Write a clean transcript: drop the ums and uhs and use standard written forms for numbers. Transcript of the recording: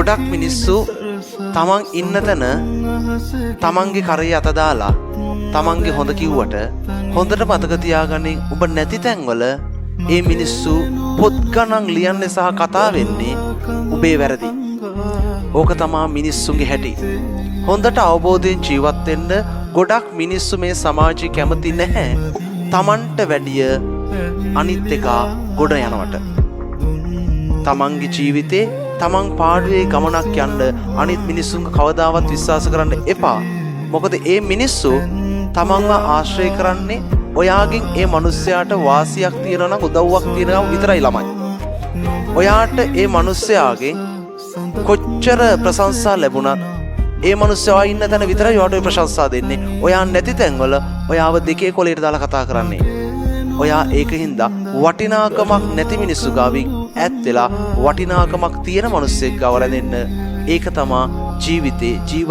ගොඩක් මිනිස්සු තමන් ඉන්න තැන තමන්ගේ කරේ අත දාලා තමන්ගේ හොඳ කිව්වට හොඳට මතක තියාගනින් ඔබ නැති තැන්වල ඒ මිනිස්සු පොත් ගණන් ලියන්නේ සහ කතා වෙන්නේ ඔබේ වැරදි. ඕක තමා මිනිස්සුන්ගේ හැටි. හොඳට අවබෝධයෙන් ජීවත් වෙන්න ගොඩක් මිනිස්සු මේ සමාජයේ කැමති නැහැ. තමන්ට වැඩිය අනිත් එක ගොඩ යනවට. තමන්ගේ ජීවිතේ තමන් පාඩුවේ ගමනක් යන්න අනිත් මිනිස්සුන්ව කවදාවත් විශ්වාස කරන්න එපා. මොකද ඒ මිනිස්සු තමන්ව ආශ්‍රය කරන්නේ ඔයාගෙන් ඒ මිනිස්යාට වාසියක් තියනවා නම් උදව්වක් තියනවා විතරයි ළමයි. ඔයාට ඒ මිනිස්යාගෙන් කොච්චර ප්‍රශංසා ලැබුණත් ඒ මිනිස්සයා ඉන්න තැන විතරයි ඔයාට ප්‍රශංසා දෙන්නේ. ඔයා නැති තැන්වල ඔයාව දෙකේ කොලයට දාලා කතා කරන්නේ. ඔයා ඒකින්ද වටිනාකමක් නැති මිනිස්සු ගාවින් ඈත් වෙලා වටිනාකමක් තියෙන මිනිස්සෙක් ගාව රැඳෙන්න. ඒක තමයි ජීවිතේ